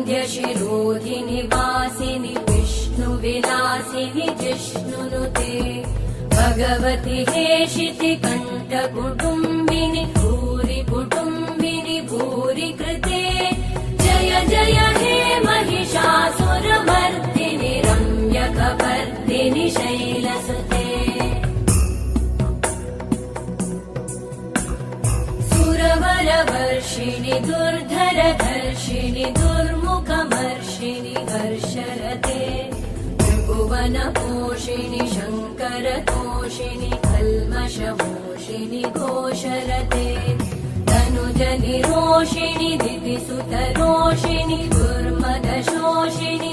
श्रीवरविन्द्यशिरोधिनि वासिनि विष्णुविलासिनि जिष्णुनुते भगवति हेशिति कण्ठकुटुम्बिनि भूरि कुटुम्बिनि भूरि कृते जय जय हे महिषासुरमर्दिनि रम्यकपर्दिनि शैलसुते सुरवरवर्षिणि दुर्धरधर्षिणि दुर्मुखमर्षिणि हर्षरते त्रिभुवनपोषिणि शङ्करतोषिणि कल्मषमोषिणि घोषरते तनुजनिरोषिणि दितिसुतरोषिणि दुर्मदशोषिणि